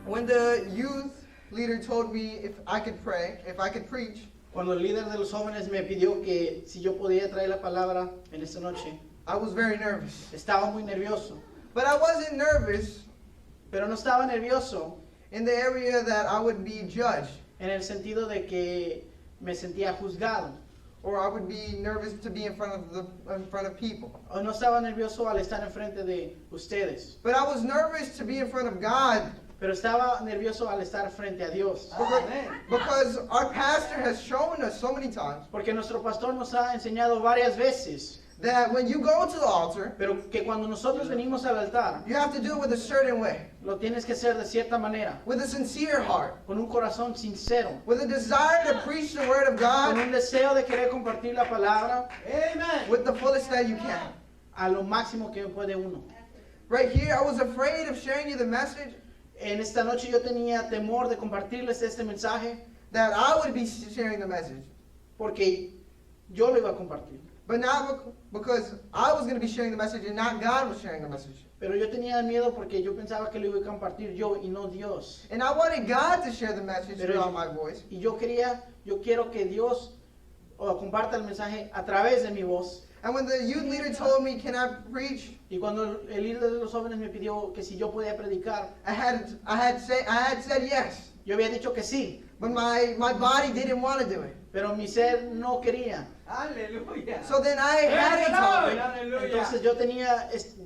When the youth leader told me if I could pray, if I could preach, Cuando el líder de los jóvenes me pidió que si yo podía traer la palabra en esta noche, I was very nervous. estaba muy nervioso. But I wasn't nervous Pero no estaba nervioso in the area that I would be judged, en el sentido de que me sentía juzgado. or I would be nervous to be in front of people. O no estaba nervioso al estar enfrente de ustedes. But I was nervous to be in front of God Pero estaba nervioso al estar frente a Dios. because our pastor has shown us so many times Porque nuestro pastor nos ha enseñado varias veces, that when you go to the altar, pero que cuando nosotros venimos al altar, you have to do it with a certain way, lo tienes que hacer de cierta manera, with a sincere heart, con un corazón sincero, with a desire to preach the word of con God un deseo de querer compartir la palabra with the fullest that you can. a lo máximo que puede uno. Right here, I was afraid of sharing you the message En esta noche yo tenía temor de compartirles este mensaje that I would be sharing the message, porque yo lo iba a compartir. but not because I was going to be sharing the message and not God was sharing the message. Pero yo tenía miedo porque yo pensaba que lo iba a compartir yo y no Dios. And I wanted God to share the message Pero throughout my voice. Y yo quiero que Dios comparta el mensaje a través de mi voz. And when the youth leader told me, can I preach? Y cuando el líder de los jóvenes me pidió que si yo podía predicar, I had said yes, yo había dicho que sí, but my body didn't want to do it. pero mi ser no quería. Aleluya. So then I had a topic, Entonces yo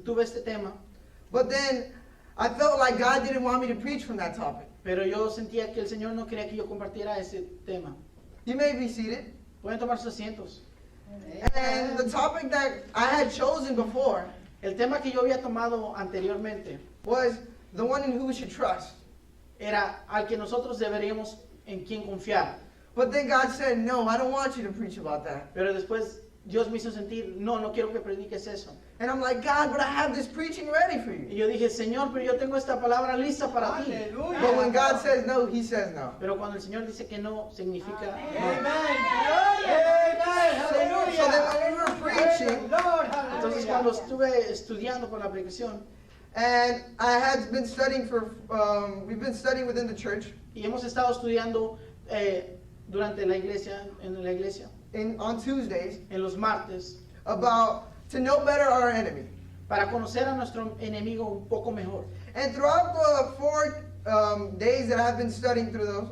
tuve este tema, but then I felt like God didn't want me to preach from that topic. pero yo sentía que el Señor no quería que yo compartiera ese tema. You may be seated. Pueden tomar sus asientos. And the topic that I had chosen before El tema que yo había tomado anteriormente was the one in who we should trust. era al que nosotros deberíamos en quien confiar. But then God said, no, I don't want you to preach about that. Pero después Dios me hizo sentir, no quiero que prediques eso. And I'm like, God, but I have this preaching ready for Y you. yo dije, Señor, pero yo tengo esta palabra lista para ti. But when God says no, He says no. Pero cuando el Señor dice que no, significa Amen. no. So then when we were preaching, Entonces cuando estuve estudiando por la predicación and I had been studying we've been studying within the church y hemos estado estudiando durante la iglesia, on Tuesdays en los martes, about to know better our enemy. para conocer a nuestro enemigo un poco mejor. And throughout the 4 days that I've been studying through those,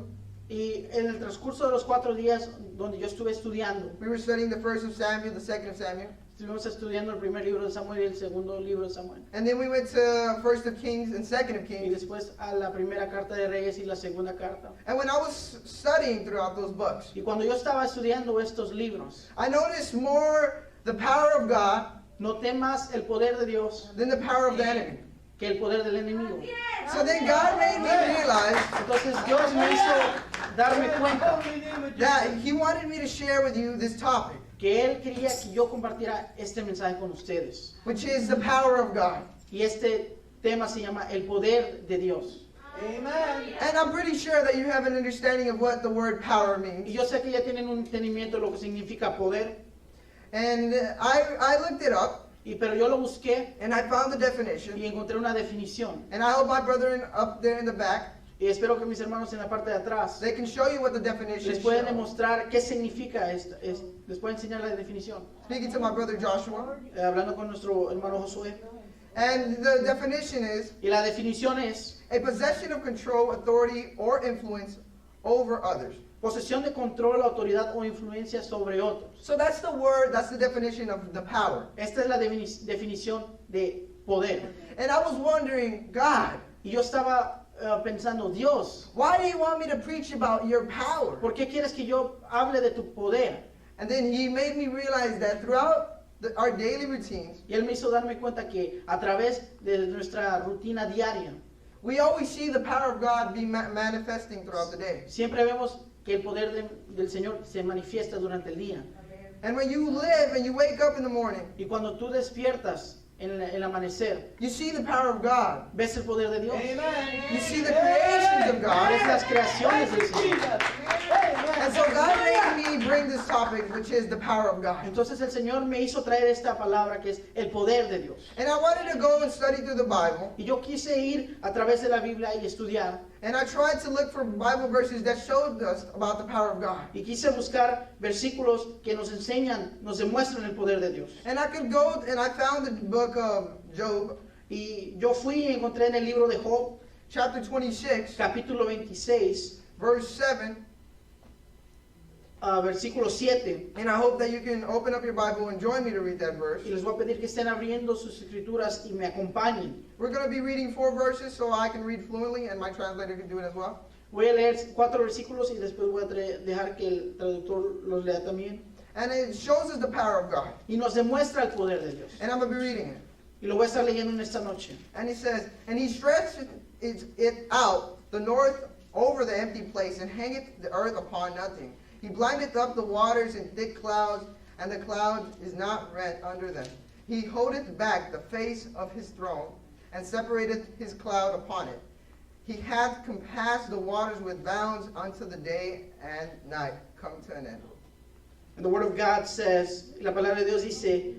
Y en el transcurso de los 4 días donde yo estuve estudiando, we were studying the 1st of Samuel, the 2nd of Samuel, estuvimos estudiando el primer libro de Samuel y el segundo libro de Samuel. and then we went to 1st of Kings and 2nd of Y Kings. después a la primera carta de Reyes y la segunda carta. And when I was studying throughout those books, Y cuando yo estaba estudiando estos libros, I noticed more the power of God noté más el poder de Dios than the power of the enemy. que el poder del enemigo. So then God made me realize Entonces Dios me hizo darme cuenta that He wanted me to share with you this topic, que Él quería que yo compartiera este mensaje con ustedes. which is the power of God. Y este tema se llama el poder de Dios. Amen. And I'm pretty sure that you have an understanding of what the word power Y means. yo sé que ya tienen un entendimiento de lo que significa poder, And I looked it up, pero yo lo busqué and I found the definition. y encontré una definición. And I hope my brethren up there in the back, Y espero que mis hermanos en la parte de atrás they can show you what the definition les is. pueden demostrar qué significa esto, les pueden enseñar la definición. Speaking to my brother Joshua. Hablando con nuestro hermano Josué. And the definition is Y la definición es a possession of control, authority, or influence over others. posesión de control, autoridad o influencia sobre otros. So that's the word, that's the definition of the power. Esta es la definición de poder. And I was wondering, God, Y yo estaba pensando, Dios, why do you want me to preach about your power? ¿por qué quieres que yo hable de tu poder? And then He made me realize that throughout our daily routines, Y Él me hizo darme cuenta que a través de nuestra rutina diaria, we always see the power of God be manifesting throughout the day. siempre vemos que el poder del Señor se manifiesta durante el día. And when you live and you wake up in the morning, Y cuando tú despiertas en el amanecer, you see the power of God. ves el poder de Dios. You see the creations of God. Ves las creaciones del Señor. And so God made me me bring this topic, which is the power of God. Entonces el Señor me hizo traer esta palabra que es el poder de Dios. And I wanted to go and study through the Bible. Y yo quise ir a través de la Biblia y estudiar. And I tried to look for Bible verses that showed us about the power of God. Y quise buscar versículos que nos enseñan, nos demuestran el poder de Dios. And I could go and I found the book of Job, Y yo fui y encontré en el libro de Job, chapter 26, capítulo 26, verse 7. versículo 7. And I hope that you can open up your Bible and join me to read that verse. Y les voy a pedir que estén abriendo sus escrituras y me acompañen. We're going to be reading 4 verses so I can read fluently and my translator can do it as well. Voy a leer 4 versículos y después voy a dejar que el traductor los lea también. And it shows us the power of God. Y nos demuestra el poder de Dios. And I'm going to be reading it. Y lo voy a estar leyendo en esta noche. And he says, and he stretched it out the north over the empty place and hangeth the earth upon nothing. He blindeth up the waters in thick clouds, and the cloud is not rent under them. He holdeth back the face of his throne, and separateth his cloud upon it. He hath compassed the waters with bounds unto the day and night come to an end. And the word of God says, la palabra de Dios dice,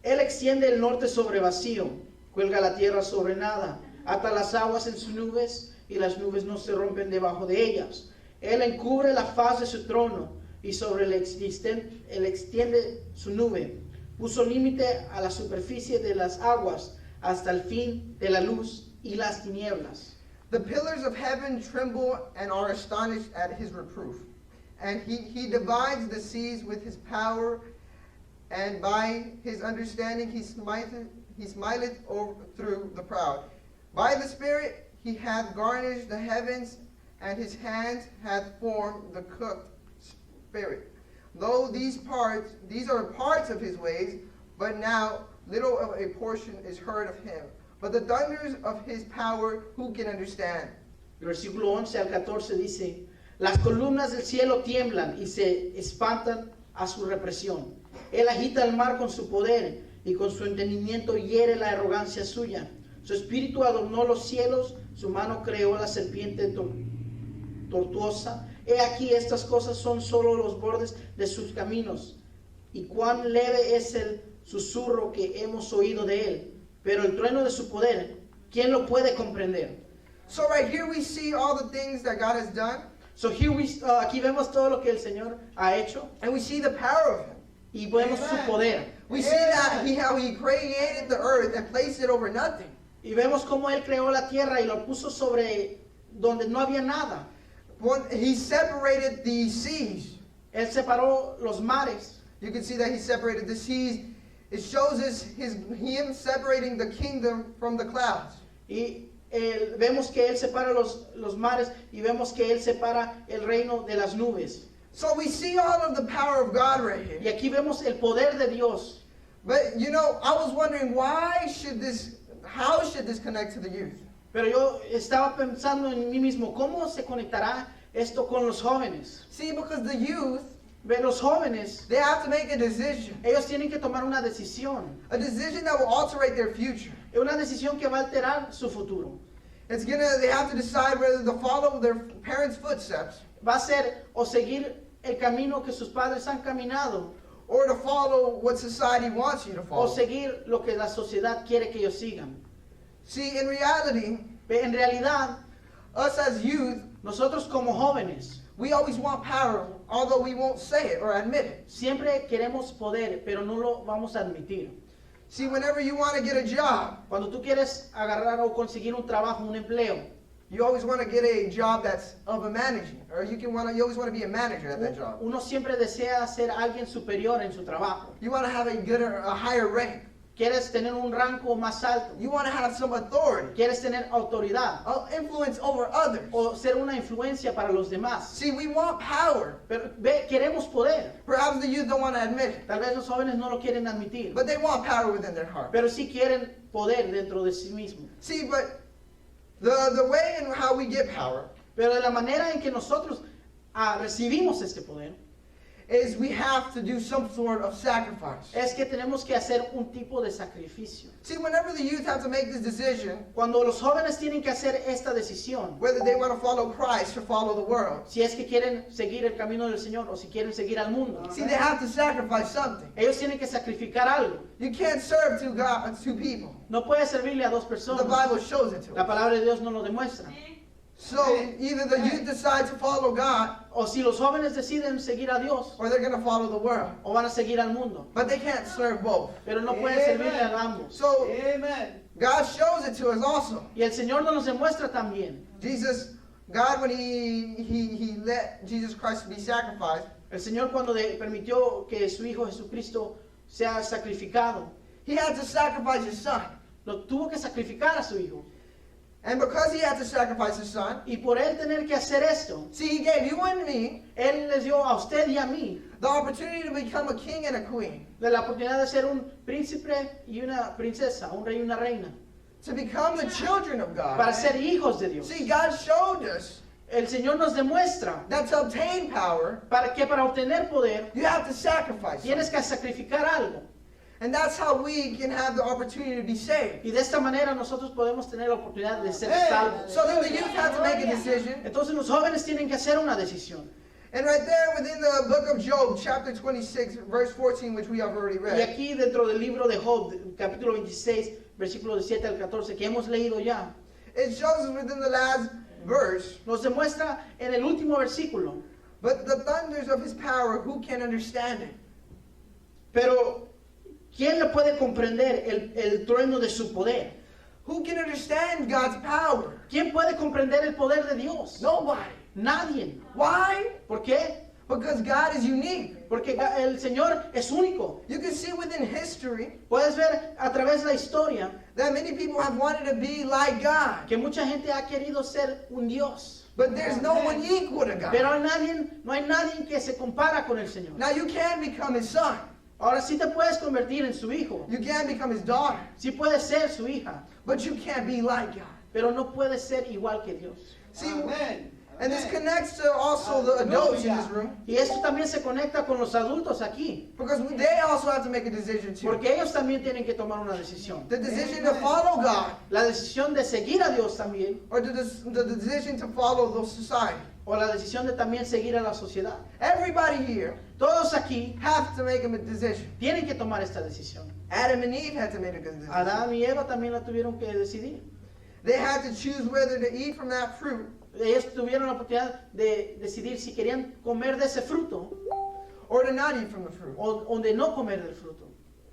Él extiende el norte sobre vacío, cuelga la tierra sobre nada, ata las aguas en sus nubes y las nubes no se rompen debajo de ellas. Él encubre la faz de su trono y sobre él extiende su nube. Puso límite a la superficie de las aguas hasta el fin de la luz y las tinieblas. The pillars of heaven tremble and are astonished at his reproof. And he divides the seas with his power, and by his understanding he smiteth over through the proud. By the Spirit he hath garnished the heavens, and his hands hath formed the cooked spirit. Though these are parts of his ways, but now little of a portion is heard of him. But the thunders of his power, who can understand? El versículo 11 al 14 dice, las columnas del cielo tiemblan y se espantan a su represión. Él agita el mar con su poder y con su entendimiento hiere la arrogancia suya. Su espíritu adornó los cielos, su mano creó la serpiente tortuosa. He aquí estas cosas son solo los bordes de sus caminos. Y cuán leve es el susurro que hemos oído de él. Pero el trueno de su poder, ¿quién lo puede comprender? So right here we see all the things that God has done, So here aquí vemos todo lo que el Señor ha hecho and we see the power of him. y vemos su poder. We see that how he created the earth and placed it over nothing. Y vemos cómo Él creó la tierra y lo puso sobre donde no había nada. He separated the seas. Él separó los mares. You can see that he separated the seas. It shows us him separating the kingdom from the clouds. Y vemos que Él separa los mares y vemos que Él separa el reino de las nubes. So we see all of the power of God right here. Y aquí vemos el poder de Dios. But you know, I was wondering how should this connect to the youth? Pero yo estaba pensando en mí mismo, ¿cómo se conectará esto con los jóvenes? See, because the youth, Los jóvenes, they have to make a decision. ellos tienen que tomar una decisión. A decision that will alter their future. Una decisión que va a alterar su futuro. They have to decide whether to follow their parents' footsteps Va a ser o seguir el camino que sus padres han caminado or to follow what society wants you to o follow. seguir lo que la sociedad quiere que ellos sigan. See, in reality, En realidad, us as youth, nosotros como jóvenes we always want power, although we won't say it or admit it. siempre queremos poder, pero no lo vamos a admitir. See, whenever you want to get a job, Cuando tú quieres agarrar o conseguir un trabajo, un empleo, you always want to get a job that's of a manager, or you always want to be a manager at that job. uno siempre desea ser alguien superior en su trabajo. You want to have a higher rank. Quieres tener un rango más alto. You want to have some authority, Quieres tener autoridad influence over others. o ser una influencia para los demás. See, we want power. Pero queremos poder. Perhaps the youth don't want to admit it, Tal vez los jóvenes no lo quieren admitir, but they want power within their heart. pero sí quieren poder dentro de sí mismos. See, but the way in how we get power Pero de la manera en que nosotros recibimos este poder is we have to do some sort of sacrifice. es que tenemos que hacer un tipo de sacrificio. See, whenever the youth have to make this decision, Cuando los jóvenes tienen que hacer esta decisión, whether they want to follow Christ or follow the world, si es que quieren seguir el camino del Señor o si quieren seguir al mundo, see, they have to sacrifice something. ellos tienen que sacrificar algo. You can't serve two people. No puede servirle a dos The personas. Bible shows it to La us. palabra de Dios no lo demuestra. So either the youth decide to follow God O si los jóvenes deciden seguir a Dios or they're going to follow the world. o van a seguir al mundo, But they can't serve both. pero no pueden servirle a ambos. So Amen. God shows it to us also. Y el Señor nos demuestra también. God, when he let Jesus Christ be sacrificed, El Señor cuando permitió que su Hijo Jesucristo sea sacrificado, he had to sacrifice his son. lo tuvo que sacrificar a su Hijo. And because he had to sacrifice his son, Y por Él tener que hacer esto, see, he gave you and me Él les dio a usted y a mí the opportunity to become a king and a queen, la oportunidad de ser un príncipe y una princesa, un rey y una reina, to become the children of God. para ser hijos de Dios. See, God showed us El Señor nos demuestra that to obtain power, para obtener poder you have to sacrifice something. tienes que sacrificar algo. And that's how we can have the opportunity to be saved. Y de esta manera nosotros podemos tener la oportunidad de ser salvos. So then the youth have to make a decision. Entonces los jóvenes tienen que hacer una decisión. And right there within the book of Job, chapter 26, verse 14, which we have already Y read, aquí dentro del libro de Job, capítulo 26, versículos 7 al 14, que hemos leído ya, it shows us within the last verse, nos demuestra en el último versículo, but the thunders of his power, who can understand it? pero ¿quién le puede comprender el trueno de su poder? Who can understand God's power? ¿Quién puede comprender el poder de Dios? Nobody. Nadie. Why? ¿Por qué? Because God is unique. Porque el Señor es único. You can see within history Puedes ver a través de la historia that many people have wanted to be like God, que mucha gente ha querido ser un Dios. but there's no one equal to God. Pero no hay nadie que se compara con el Señor. Now you can become his son. Ahora sí te puedes convertir en su hijo. You can become his daughter, Sí puedes ser su hija. but you can't be like God. Pero no puedes ser igual que Dios. See, Amen. and this connects to also the adults in this room, Y esto también se conecta con los adultos aquí. because they also have to make a decision too. Porque ellos también tienen que tomar una decisión. The decision to follow God, La decisión de seguir a Dios también. or the decision to follow the society. O la decisión de también seguir a la sociedad. Everybody here Todos aquí have to make a decision. tienen que tomar esta decisión. Adam and Eve had to make a decision. Adán y Eva también la tuvieron que decidir. They had to choose whether to eat from that fruit Ellos tuvieron la oportunidad de decidir si querían comer de ese fruto or to not eat from the fruit. o de no comer del fruto.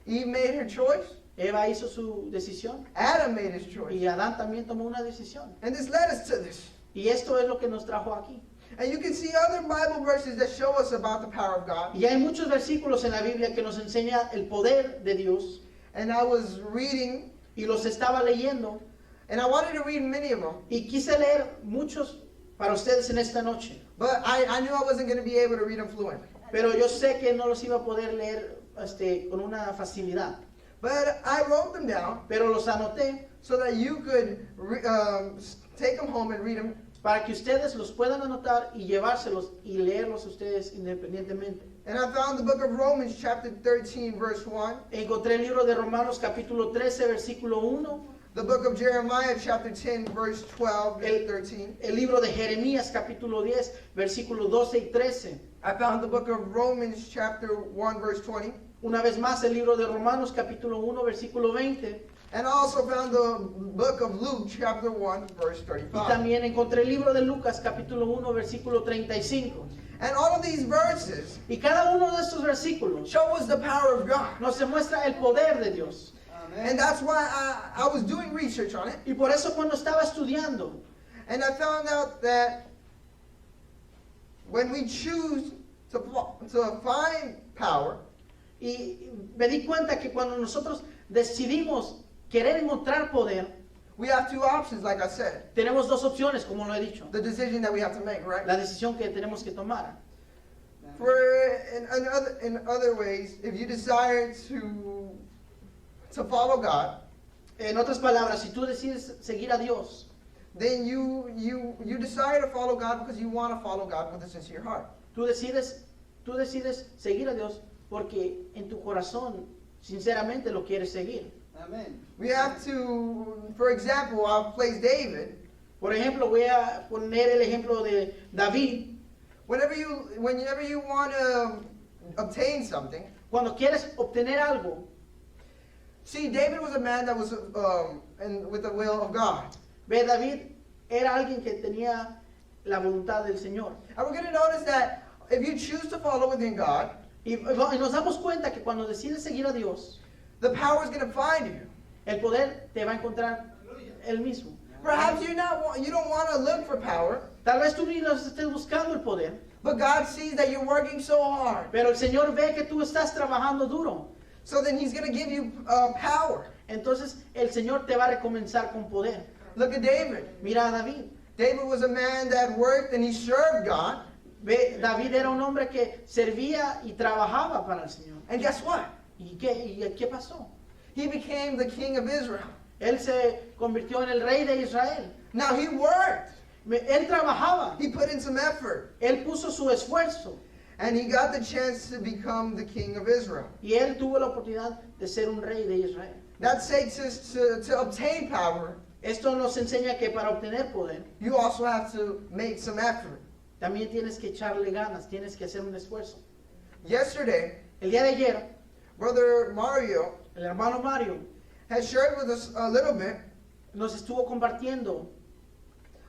Eve made her choice. Eva hizo su decisión Adam made his choice. y Adán también tomó una decisión. And this led us to this. Y esto es lo que nos trajo aquí. And you can see other Bible verses that show us about the power of God. Y hay muchos versículos en la Biblia que nos enseña el poder de Dios. And I was reading, Y los estaba leyendo and I wanted to read many of them, y quise leer muchos para ustedes en esta noche. but I knew I wasn't going to be able to read them fluently. Pero yo sé que no los iba a poder leer con una facilidad. But I wrote them down Pero los anoté so that you could take them home and read them. para que ustedes los puedan anotar y llevárselos y leerlos ustedes independientemente. And I found the book of Romans, chapter 13, verse 1. Encontré el libro de Romanos capítulo 13, versículo 1. The book of Jeremiah, chapter 10, verse 12 and 13. El libro de Jeremías capítulo 10, versículos 12 y 13. I found the book of Romans, chapter 1, verse 20. Una vez más el libro de Romanos capítulo 1, versículo 20. And I also found the book of Luke, chapter 1, verse Y 35. también encontré el libro de Lucas capítulo 1, versículo 35. And all of these verses Y cada uno de estos versículos show us the power of God. nos demuestra el poder de Dios. And that's why I was doing research on it. Y por eso cuando estaba estudiando, And I found out that when we choose to find power, y me di cuenta que cuando nosotros decidimos querer encontrar poder, we have two options, like I said. tenemos dos opciones, como lo he dicho. The decision that we have to make, right? La decisión que tenemos que tomar. For in other ways, if you desire to follow God, En otras palabras, si tú decides seguir a Dios, then you desire to follow God because you want to follow God with a sincere heart. tú decides tú decides seguir a Dios porque en tu corazón sinceramente lo quieres seguir. Amén. We have to, for example, I'll place David. Por ejemplo, voy a poner el ejemplo de David. Whenever you want to obtain something, Cuando quieres obtener algo, see, David was a man that was with the will of God. ve, David era alguien que tenía la voluntad del Señor. And we're going to notice that if you choose to follow within God, Y nos damos cuenta que cuando decides seguir a Dios, the power is going to find you. el poder te va a encontrar él mismo. Perhaps you don't want to look for power, Tal vez tú ni los estés buscando el poder, but God sees that you're working so hard. pero el Señor ve que tú estás trabajando duro. So then He's going to give you power. Entonces el Señor te va a recompensar con poder. Look at David. Mira a David. David was a man that worked and he served God. Ve, David era un hombre que servía y trabajaba para el Señor. And guess what? ¿Y qué pasó? He became the king of Israel. Él se convirtió en el rey de Israel. Now he worked. Él trabajaba. He put in some effort. Él puso su esfuerzo. And he got the chance to become the king of Israel. Y él tuvo la oportunidad de ser un rey de Israel. That takes us to obtain power. Esto nos enseña que para obtener poder, You also have to make some effort. también tienes que echarle ganas, tienes que hacer un esfuerzo. Yesterday, El día de ayer, Brother Mario el hermano Mario had shared with us a little bit nos estuvo compartiendo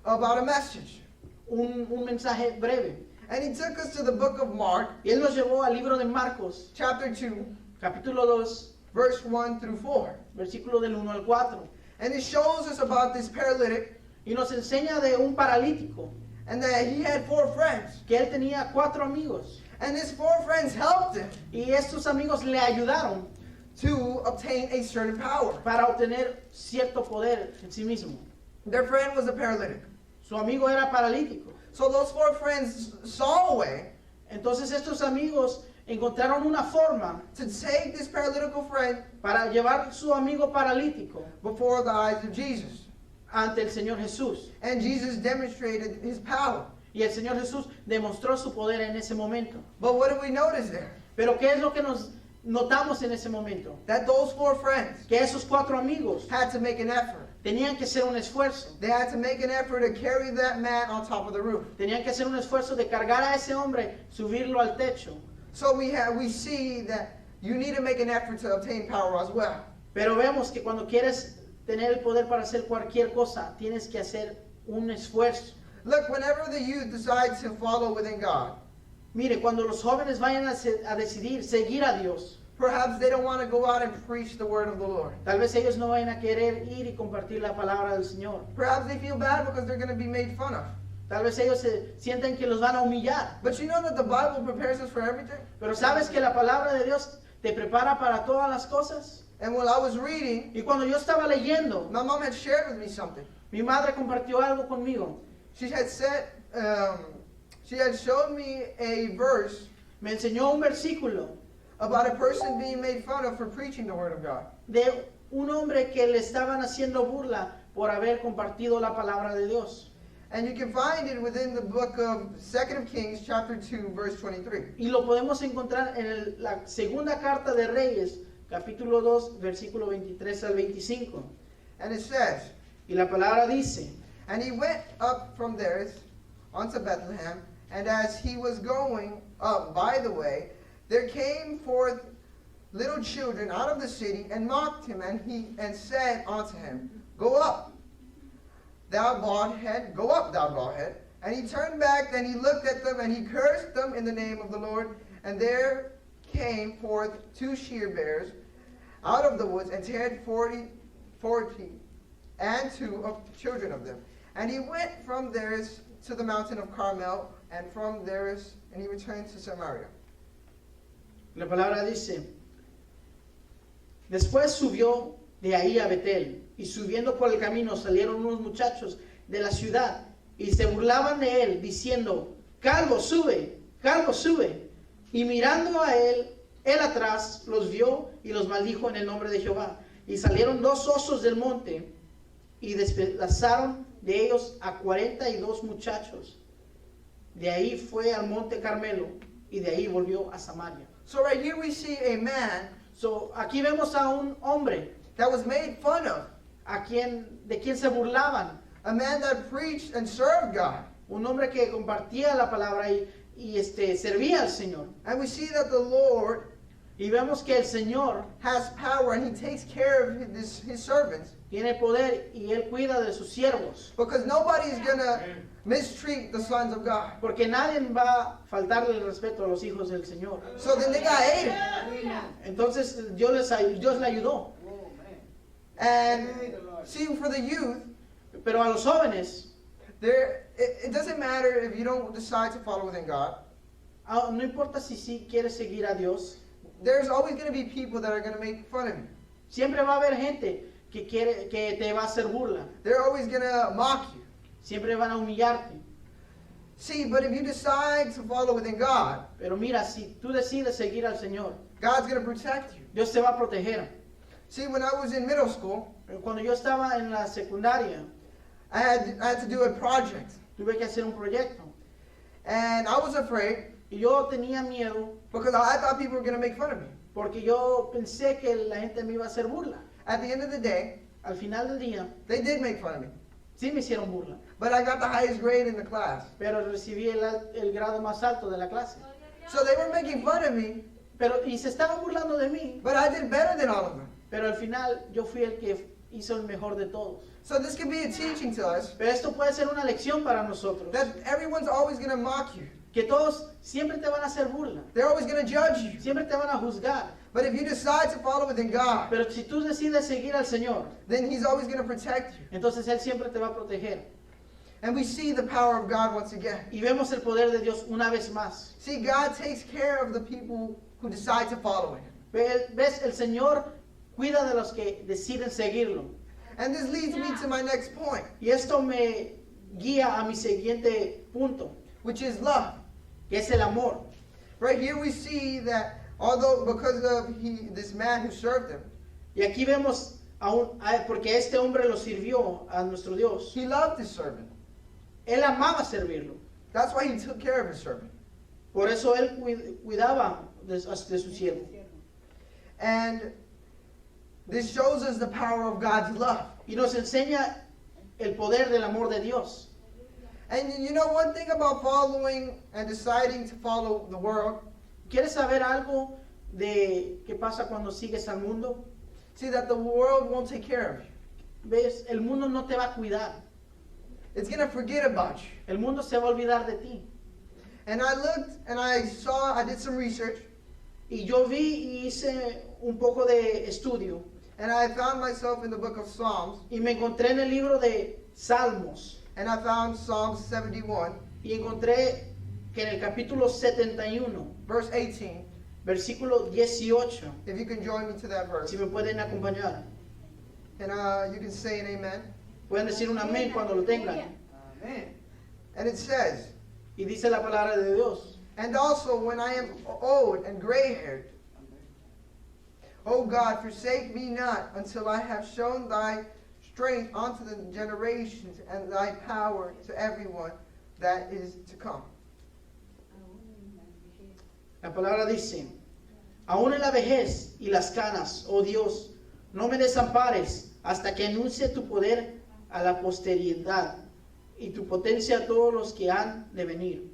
about a message. un mensaje breve. And he took us to the book of Mark, Y él nos llevó al libro de Marcos, chapter 2, capítulo 2, verse 1 through 4. versículo del 1 al 4. And it shows us about this paralytic Y nos enseña de un paralítico, and that he had 4 friends. que él tenía 4 amigos. And his 4 friends helped him Y estos amigos le ayudaron to obtain a certain power. para obtener cierto poder en sí mismo. Their friend was a paralytic. Su amigo era paralítico. So those 4 friends saw a way Entonces estos amigos encontraron una forma to take this paralytical friend para llevar su amigo paralítico before the eyes of Jesus. ante el Señor Jesús. And Jesus demonstrated his power. Y el Señor Jesús demostró su poder en ese momento. But what do we notice there? Pero ¿qué es lo que nos notamos en ese momento? That those 4 friends Que esos 4 amigos had to make an effort. tenían que hacer un esfuerzo. They had to make an effort to carry that man on top of the roof. Tenían que hacer un esfuerzo de cargar a ese hombre, subirlo al techo. So we see that you need to make an effort to obtain power as well. Pero vemos que cuando quieres tener el poder para hacer cualquier cosa, tienes que hacer un esfuerzo. Look, whenever the youth decide to follow within God, Mire, cuando los jóvenes vayan a decidir seguir a Dios, perhaps they don't want to go out and preach the word of the Lord. tal vez ellos no vayan a querer ir y compartir la palabra del Señor. Perhaps they feel bad because they're going to be made fun of. Tal vez ellos se sienten que los van a humillar. But you know that the Bible prepares us for everything? Pero ¿sabes que la palabra de Dios te prepara para todas las cosas? And when I was reading, Y cuando yo estaba leyendo, my mom had shared with me something. mi madre compartió algo conmigo. She had said, she had showed me a verse Me enseñó un versículo about a person being made fun of for preaching the word of God. de un hombre que le estaban haciendo burla por haber compartido la palabra de Dios. And you can find it within the book of 2 Kings chapter 2 verse 23. Y lo podemos encontrar en la segunda carta de Reyes, capítulo 2, versículo 23 al 25. And it says, Y la palabra dice, and he went up from there unto Bethlehem, and as he was going up by the way, there came forth little children out of the city and mocked him, and said unto him, Go up, thou bald head, go up, thou bald head. And he turned back, and he looked at them, and he cursed them in the name of the Lord. And there came forth 2 shear-bearers out of the woods, and teared 40, and 2 of children of them. And he went from there to the mountain of Carmel, and from there and he returned to Samaria. la palabra dice, después subió de ahí a Betel, y subiendo por el camino salieron unos muchachos de la ciudad, y se burlaban de él, diciendo, calvo, sube, calvo, sube. Y mirando a él atrás los vio y los maldijo en el nombre de Jehová. Y salieron 2 osos del monte, y despedazaron de ellos a 42 muchachos. De ahí fue al monte Carmelo, y de ahí volvió a Samaria. So right here we see a man So, aquí vemos a un hombre that was made fun of, de quien se burlaban, a man that preached and served God. un hombre que compartía la palabra y servía al Señor. And we see that the Lord Y vemos que el Señor has power and he takes care of his servants, tiene poder y Él cuida de sus siervos. because nobody is going to mistreat the sons of God. Porque nadie va a faltarle el respeto a los hijos del Señor. So then they got aided. Entonces Dios le ayudó. And see, for the youth, Pero a los jóvenes, it doesn't matter if you don't decide to follow within God. no importa si quieres seguir a Dios, There's always going to be people that are going to make fun of you. siempre va a haber gente que te va a hacer burla. They're always going to mock you. Siempre van a humillarte. See, but if you decide to follow within God, Pero mira, si tú decides seguir al Señor, God's going to protect you. Dios te va a proteger. See, when I was in middle school, Cuando yo estaba en la secundaria, I had to do a project. tuve que hacer un proyecto. And I was afraid Y yo tenía miedo because I thought people were going to make fun of me. porque yo pensé que la gente me iba a hacer burla. At the end of the day, Al final del día, they did make fun of me. sí me hicieron burla. But I got the highest grade in the class. Pero recibí el grado más alto de la clase. So they were making fun of me, Y se estaban burlando de mí. but I did better than all of them. Pero al final yo fui el que hizo el mejor de todos. So this could be a teaching to us Pero esto puede ser una lección para nosotros. that everyone's always going to mock you. Que todos siempre te van a hacer burla. They're always going to judge you. Siempre te van a juzgar. But if you decide to follow within God, Pero si tú decides seguir al Señor, then He's always going to protect you. entonces Él siempre te va a proteger. And we see the power of God once again. Y vemos el poder de Dios una vez más. See, God takes care of the people who decide to follow Him. ¿Ves? El Señor cuida de los que deciden seguirlo. And this leads me to my next point, Y esto me guía a mi siguiente punto, which is love. que es el amor. Right here we see that although because of this man who served him, Y aquí vemos, porque este hombre lo sirvió a nuestro Dios. he loved his servant. Él amaba servirlo. That's why he took care of his servant. Por eso él cuidaba de su siervo. And this shows us the power of God's love. Y nos enseña el poder del amor de Dios. And you know one thing about following and deciding to follow the world? ¿Quieres saber algo de qué pasa cuando sigues al mundo? See that the world won't take care of you. ¿Ves? El mundo no te va a cuidar. It's going to forget about you. El mundo se va a olvidar de ti. And I looked and I did some research, Y yo vi y hice un poco de estudio. and I found myself in the book of Psalms, Y me encontré en el libro de Salmos. and I found Psalms 71, Y encontré que en el capítulo 71, verse 18. versículo 18, If you can join me to that verse. si me pueden acompañar. And you can say an amen. Pueden decir un amén cuando lo tengan. Amén. And it says, Y dice la palabra de Dios. and also when I am old and gray-haired, O God, forsake me not until I have shown thy strength unto the generations and thy power to everyone that is to come. La palabra dice, aún en la vejez y las canas, oh Dios, no me desampares hasta que anuncie tu poder a la posteridad y tu potencia a todos los que han de venir.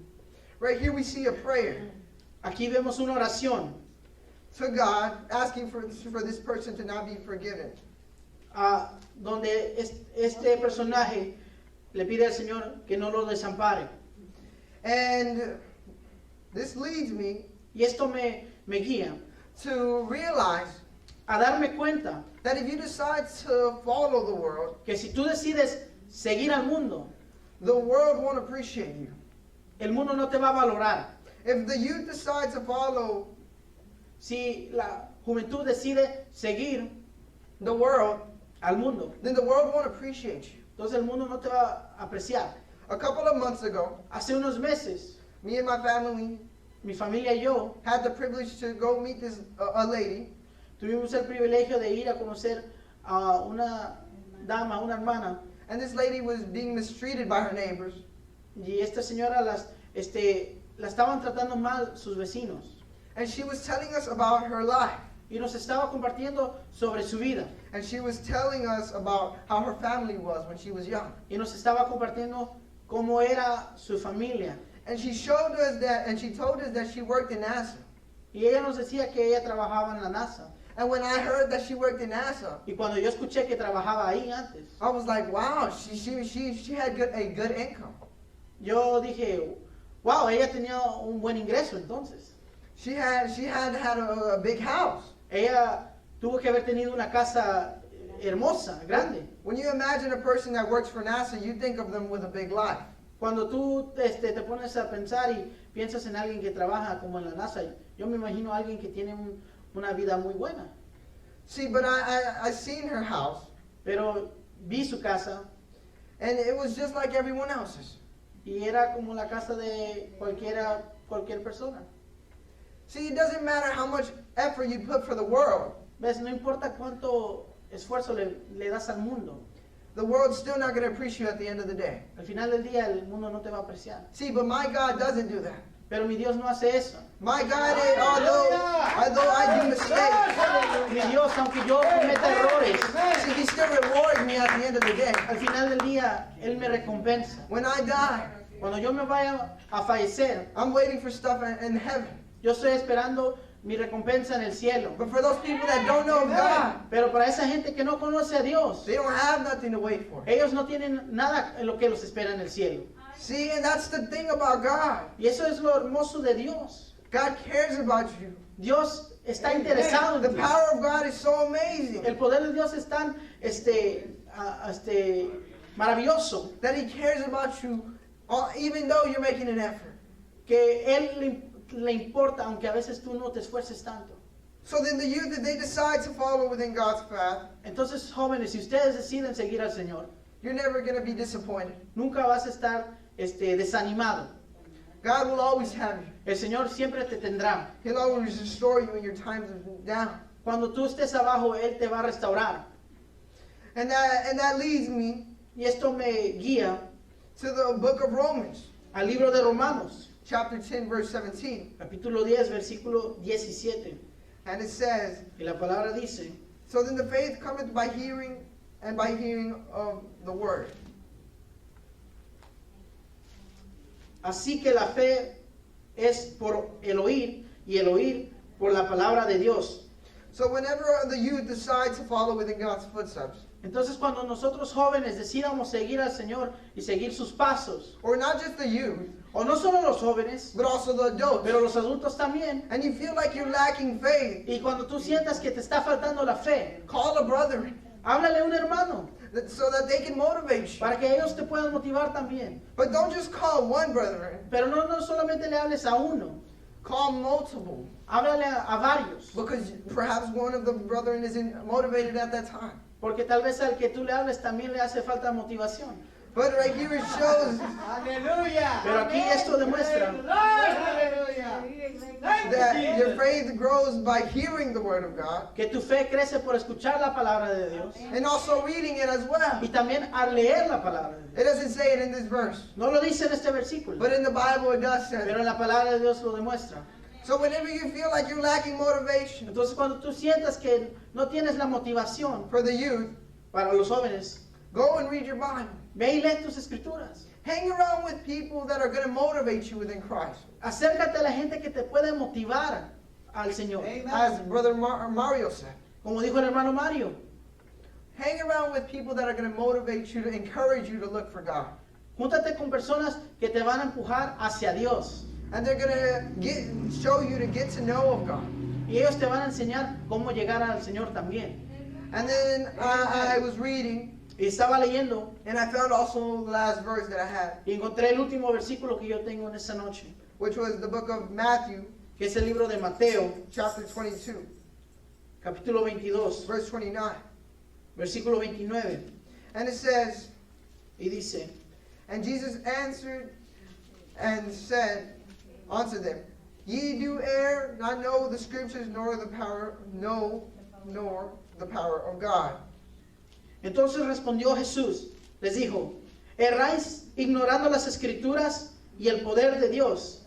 Right here we see a prayer Aquí vemos una oración to God asking for this person to not be forgiven. donde este personaje le pide al Señor que no lo desampare. And this leads me Y esto me guía to realize a darme cuenta that if you decide to follow the world, que si tú decides seguir al mundo, the world won't appreciate you. el mundo no te va a valorar. If the youth decide to follow Si la juventud decide seguir the world, al mundo, then the world won't appreciate you. entonces el mundo no te va a apreciar. A couple of months ago, Hace unos meses, me and my family mi familia y yo had the privilege to go meet this a lady, tuvimos el privilegio de ir a conocer a una dama, una hermana, and this lady was being mistreated by her neighbors. y esta señora la estaban tratando mal sus vecinos. And she was telling us about her life. Y nos estaba compartiendo sobre su vida. And she was telling us about how her family was when she was young. Y nos estaba compartiendo cómo era su familia. And she showed us that, and she told us that she worked in NASA. Y ella nos decía que ella trabajaba en la NASA. And when I heard that she worked in NASA, Y cuando yo escuché que trabajaba ahí antes, I was like, wow, she had a good income. yo dije, wow, ella tenía un buen ingreso entonces. She had a big house. Ella tuvo que haber tenido una casa hermosa, grande. When you imagine a person that works for NASA, you think of them with a big life. Cuando tú te pones a pensar y piensas en alguien que trabaja como en la NASA, yo me imagino a alguien que tiene una vida muy buena. See, but I seen her house, Pero vi su casa and it was just like everyone else's. y era como la casa de cualquier persona. See, it doesn't matter how much effort you put for the world. ¿Ves? No importa cuánto esfuerzo le das al mundo. The world's still not going to appreciate you at the end of the day. Al final del día el mundo no te va a apreciar. See, but my God doesn't do that. Pero mi Dios no hace eso. My God, although I do mistakes, Mi Dios, aunque yo cometa errores, see, He still rewards me at the end of the day. al final del día Él me recompensa. When I die, Cuando yo me vaya a fallecer, I'm waiting for stuff in heaven. yo estoy esperando mi recompensa en el cielo. But for those people that don't know God, Pero para esa gente que no conoce a Dios, they don't have nothing to wait for. ellos no tienen nada en lo que los espera en el cielo. See, and that's the thing about God. Y eso es lo hermoso de Dios. God cares about you. Dios está interesado The en ti. power of God is so amazing El poder de Dios es tan maravilloso that He cares about you even though you're making an effort. que Él le importa, aunque a veces tú no te esfuerces tanto. So then the youth, if they decide to follow within God's path, Entonces, jóvenes, si ustedes deciden seguir al Señor, you're never going to be disappointed. nunca vas a estar desanimado. God will always have you. El Señor siempre te tendrá. He'll always restore you in your times of down. Cuando tú estés abajo, Él te va a restaurar. And that leads me Y esto me guía to the book of Romans, al libro de Romanos, chapter 10, verse 17. capítulo 10, versículo 17. And it says, Y la palabra dice, so then the faith cometh by hearing, and by hearing of the word. así que la fe es por el oír y el oír por la palabra de Dios. So whenever the youth decide to follow within God's footsteps, Entonces cuando nosotros jóvenes decidamos seguir al Señor y seguir sus pasos, or not just the youth, o no solo los jóvenes, but also the adults, pero los adultos también, and you feel like you're lacking faith, y cuando tú sientas que te está faltando la fe, call a brother háblale a un hermano so that they can motivate you. para que ellos te puedan motivar también. But don't just call one brother, Pero no solamente le hables a uno, call multiple, háblale a varios, because perhaps one of the brethren isn't motivated at that time. porque tal vez al que tú le hables también le hace falta motivación. But right here it shows Aleluya. Pero aquí esto demuestra Aleluya. that your faith grows by hearing the word of God que tu fe crece por escuchar la palabra de Dios and also reading it as well. y también al leer la palabra de Dios. It doesn't say it in this verse, No lo dice en este versículo, but in the Bible it does say pero it. en la palabra de Dios lo demuestra. So whenever you feel like you're lacking motivation Entonces cuando tú sientas que no tienes la motivación for the youth, para los jóvenes, go and read your Bible. ve y lee tus escrituras. Hang around with people that are going to motivate you within Christ. Acércate a la gente que te puede motivar al Señor. As Brother Mario said, Como dijo el hermano Mario, hang around with people that are going to motivate you, to encourage you to look for God. júntate con personas que te van a empujar hacia Dios. And they're going to show you to get to know of God. Y ellos te van a enseñar cómo llegar al Señor también. And then I was reading, Y estaba leyendo and I found also the last verse that I had, y encontré el último versículo que yo tengo en esta noche, which was the book of Matthew, que es el libro de Mateo, chapter 22, capítulo 22, verse 29. versículo 29. And it says, Y dice, and Jesus answered and said unto them, ye do err, not know the scriptures, nor the power of God. entonces respondió Jesús, les dijo, erráis ignorando las escrituras y el poder de Dios,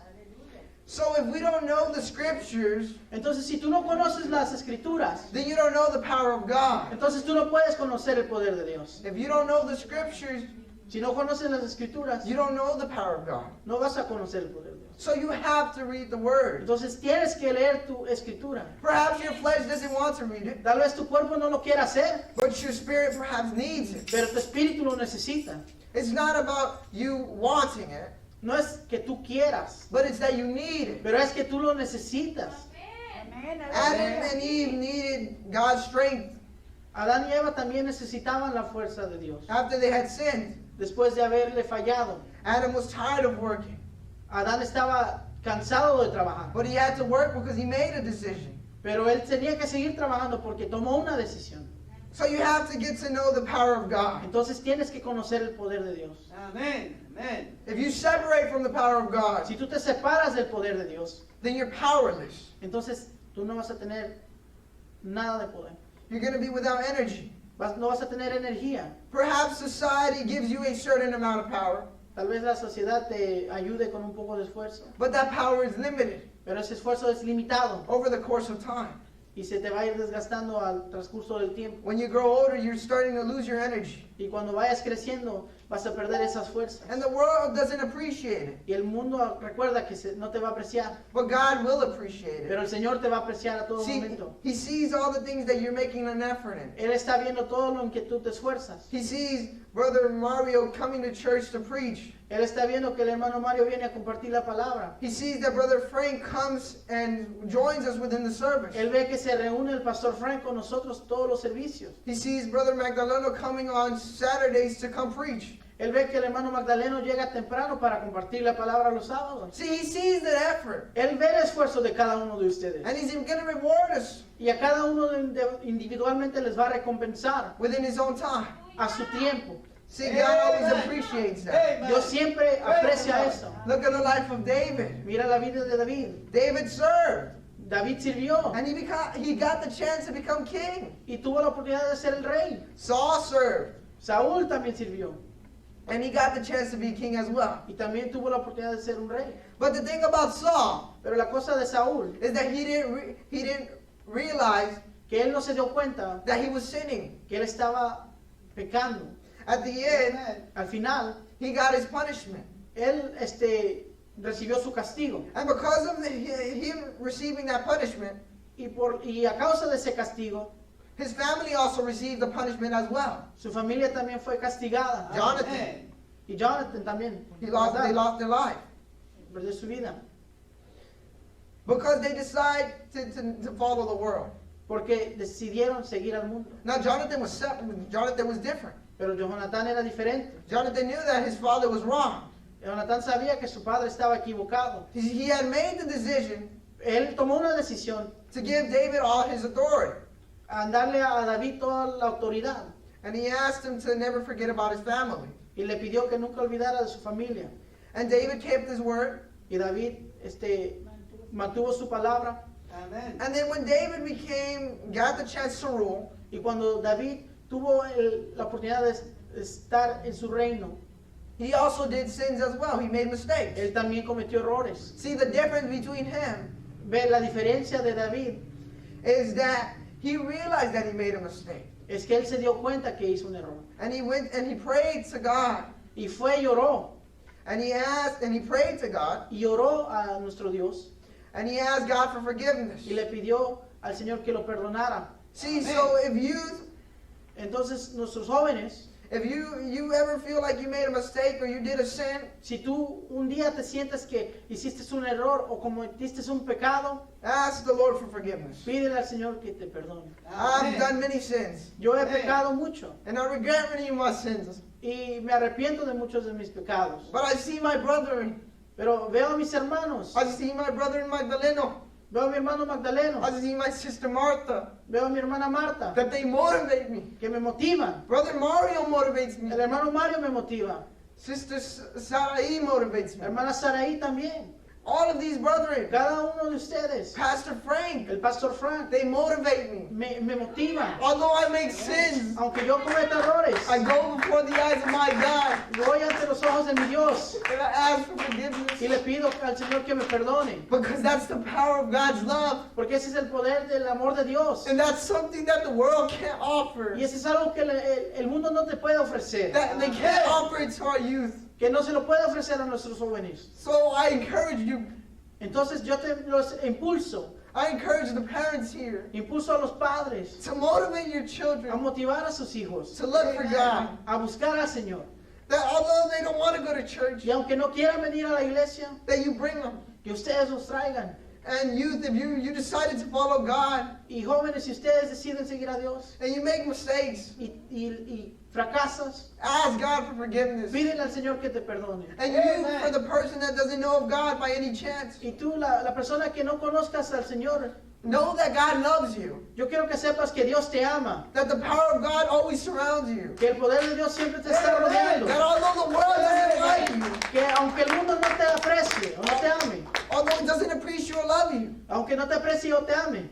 So if we don't know the scriptures, Entonces, si tú no conoces las escrituras, then you don't know the power of God. entonces tú no puedes conocer el poder de Dios. If you don't know the scriptures, Si no conoces las escrituras, you don't know the power of God. no vas a conocer el poder de Dios. So you have to read the word. Entonces tienes que leer tu escritura. Perhaps your flesh doesn't want to read it, Tal vez tu cuerpo no lo quiera hacer, but your spirit perhaps needs it. pero tu espíritu lo necesita. It's not about you wanting it, No es que tú quieras, but it's that you need it. pero es que tú lo necesitas. Adam and Eve needed God's strength Adán y Eva también necesitaban la fuerza de Dios. after they had sinned. Después de haberle fallado, Adam was tired of working, Adán estaba cansado de trabajar, but he had to work because he made a decision. pero él tenía que seguir trabajando porque tomó una decisión. So you have to get to know the power of God. Entonces tienes que conocer el poder de Dios. Amén. Amén. If you separate from the power of God, Si tú te separas del poder de Dios, then you're powerless. entonces tú no vas a tener nada de poder. You're going to be without energy. No vas a tener energía. Perhaps society gives you a certain amount of power, Tal vez la sociedad te ayude con un poco de esfuerzo, but that power is limited pero ese esfuerzo es limitado over the course of time. y se te va a ir desgastando al transcurso del tiempo. When you grow older, you're starting to lose your energy. Y cuando vayas creciendo, vas a perder esas fuerzas. And the world doesn't appreciate it, Y el mundo recuerda que no te va a apreciar, but God will appreciate it. pero el Señor te va a apreciar a todo See, momento. He sees all the things that you're making an effort in. Él está viendo todo lo en que tú te esfuerzas. He sees Brother Mario coming to church to preach. Él está viendo que el hermano Mario viene a compartir la palabra. He sees that Brother Frank comes and joins us within the service. Él ve que se reúne el pastor Frank con nosotros todos los servicios. He sees Brother Magdaleno coming on Saturdays to come preach. Él ve que el hermano Magdaleno llega temprano para compartir la palabra los sábados. See, he sees the effort. Él ve el esfuerzo de cada uno de ustedes. And he's going to reward us Y a cada uno individualmente les va a recompensar within his own time. a su tiempo. See, God always appreciates that. Amen. Dios siempre aprecia eso. Look at the life of David. Mira la vida de David. David served, David sirvió and he got the chance to become king. y tuvo la oportunidad de ser el rey. Saul served, Saúl también sirvió and he got the chance to be king as well. y también tuvo la oportunidad de ser un rey. But the thing about Saul Pero la cosa de Saúl, is that he didn't realize que él no se dio cuenta that he was sinning. que él estaba pecando. At the end, Al final, he got his punishment. él recibió su castigo. And because of him receiving that punishment, Y a causa de ese castigo, his family also received the punishment as well. su familia también fue castigada. Jonathan, Amén. Y Jonathan también. they lost their life. Perdió su vida. Because they decide to follow the world. Porque decidieron seguir al mundo. Now Jonathan was separate. Jonathan was different. Pero Jonathan era diferente. Jonathan knew that his father was wrong. Jonathan sabía que su padre estaba equivocado. He had made the decision Él tomó una decisión to give David all his authority. a darle a David toda la autoridad. And he asked him to never forget about his family. Y le pidió que nunca olvidara de su familia. And David kept his word. Y David mantuvo su palabra. Amén. And then when David got the chance to rule, Y cuando David tuvo la oportunidad de estar en su reino, he also did sins as well. He made mistakes. él también cometió errores. See, the difference between him Ve, la diferencia de David is that he realized that he made a mistake. es que él se dio cuenta que hizo un error. And he went and he prayed to God. Y fue y oró. And he asked and he prayed to God. Y oró a nuestro Dios. And he asked God for forgiveness. Y le pidió al Señor que lo perdonara. See, Amen. so if you Entonces, nuestros jóvenes, ever feel like you made a mistake or you did a sin, si tú un día te sientes que hiciste un error o cometiste un pecado, ask the Lord for forgiveness. pídele al Señor que te perdone. I've done many sins, Yo he Amen. pecado mucho and I regret many of my sins. y me arrepiento de muchos de mis pecados. But I see my brother, Pero veo a mis hermanos, I see my brother in Magdaleno, veo a mi hermano Magdaleno, I see my sister Martha, veo a mi hermana Marta, that they motivate me. que me motivan. Brother Mario motivates me. El hermano Mario me motiva. Sister Sarai motivates La me. hermana Saraí también. All of these brethren, Cada uno de ustedes. Pastor Frank, El pastor Frank they motivate me. me motiva. Although I make sins, Aunque yo cometa errores, I go before the eyes of my God, voy ante los ojos ojos de mi Dios and I ask for forgiveness. y le pido al Señor que me perdone. Because that's the power of God's love. Porque ese es el poder del amor de Dios. And that's something that the world can't offer. Y ese es algo que el mundo no te puede ofrecer. That they can't offer it to our youth. Que no se lo puede ofrecer a nuestros jóvenes. So I encourage you. Entonces yo te los impulso. I encourage the parents here Impulso a los padres to motivate your a children motivar a sus hijos. to look for God. A buscar al Señor. That although they don't want to go to church, Y aunque no quieran venir a la iglesia, that you bring them. que ustedes los traigan. And youth, if you decided to follow God Y jóvenes, si ustedes deciden seguir a Dios and you make mistakes, y fracasas, ask God for forgiveness. pídele al Señor que te perdone. And you, for the person that doesn't know of God by any chance, Y tú, la persona que no conozcas al Señor, know that God loves you. yo quiero que sepas que Dios te ama. That the power of God always surrounds you. Que el poder de Dios siempre te está rodeando. That although the world doesn't like you, Que aunque el mundo no te aprecie o no te ame, although it doesn't appreciate or love you, aunque no te aprecie o te ame,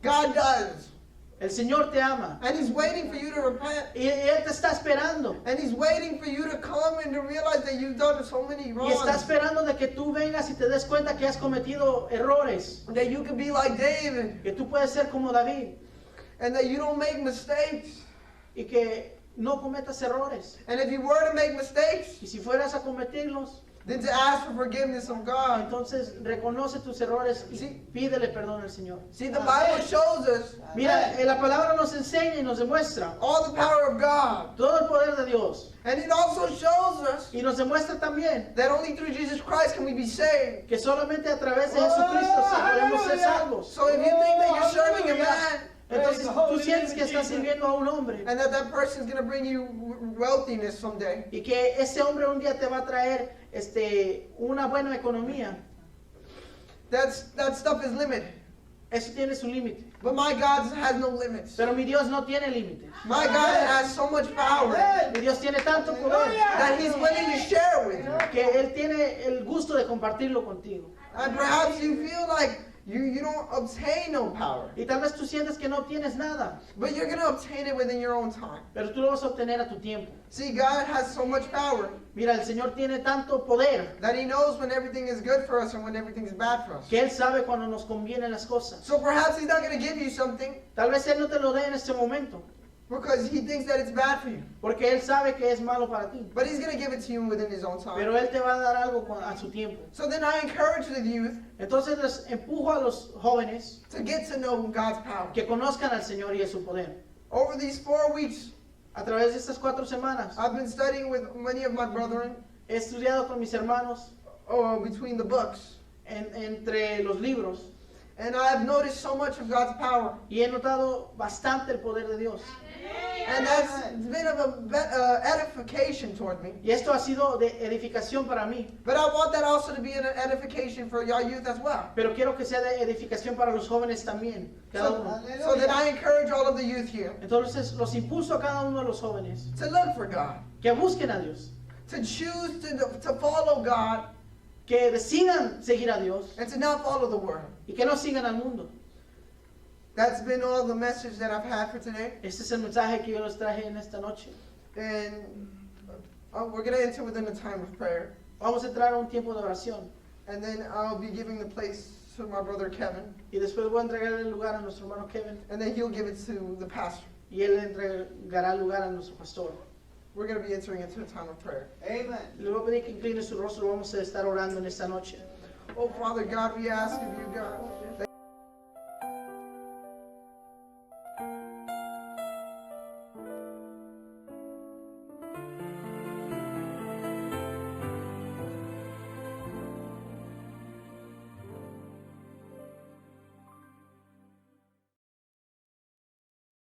God does. el Señor te ama. And He's waiting for you to repent. Y Él te está esperando. And He's waiting for you to come and to realize that you've done so many Y está wrongs. esperando de que tú vengas y te des cuenta que has cometido errores. That you can be like David. Que tú puedes ser como David. And that you don't make mistakes. Y que no cometas errores. And if you were to make mistakes, Y si fueras a cometerlos, then to ask for forgiveness of God. entonces reconoce tus errores y Sí. pídele perdón al Señor. See, the Bible shows us Mira, la palabra nos enseña y nos demuestra all the power of God. todo el poder de Dios. And it also shows us Y nos demuestra también that only through Jesus Christ can we be saved. que solamente a través de Jesucristo podemos ser salvos. So if you think that you're serving a man, Entonces tú sientes que estás sirviendo a un hombre and that person is going to bring you wealthiness someday, y que ese hombre un día te va a traer una buena economía, that stuff is limited. eso tiene su límite. But my God has no limits. Pero mi Dios no tiene límites. My God has so much power Mi Dios tiene tanto poder that He's willing to share with you. que Él tiene el gusto de compartirlo contigo. And perhaps you feel like you don't obtain no power, Y tal vez tú sientes que no tienes nada, but you're going to obtain it within your own time. pero tú lo vas a obtener a tu tiempo. See, God has so much power Mira, el Señor tiene tanto poder that He knows when everything is good for us and when everything is bad for us. que Él sabe cuando nos convienen las cosas. So perhaps He's not going to give you something Tal vez Él no te lo dé en este momento, because He thinks that it's bad for you. porque Él sabe que es malo para ti. But He's going to give it to you within His own time. Pero Él te va a dar algo a su tiempo. So then I encourage the youth Entonces les empujo a los jóvenes to get to know God's power. que conozcan al Señor y a su poder. Over these 4 weeks, A través de estas 4 semanas I've been studying with many of my brethren he estudiado con mis hermanos between the books. entre los libros And I've noticed so much of God's power. y he notado bastante el poder de Dios. And that's been of a edification toward me. Y esto ha sido de edificación para mí. But I want that also to be an edification for your youth as well. Pero quiero que sea de edificación para los jóvenes también. Cada uno. So that I encourage all of the youth here Entonces los impulso a cada uno de los jóvenes to look for God, que busquen a Dios, to choose to follow God, que decidan seguir a Dios and to not follow the world. y que no sigan al mundo. That's been all the message that I've had for today. Este es el mensaje que yo les traje en esta noche. And we're going to enter within a time of prayer. Vamos a entrar a un tiempo de oración And then I'll be giving the place to my brother Kevin. y después voy a entregar el lugar a nuestro hermano Kevin And then he'll give it to the pastor. y él le entregará el lugar a nuestro pastor. We're going to be entering into a time of prayer. Amen. Le voy a pedir que incline su rostro, vamos a estar orando en esta noche. Oh, Father God, we ask of you, God,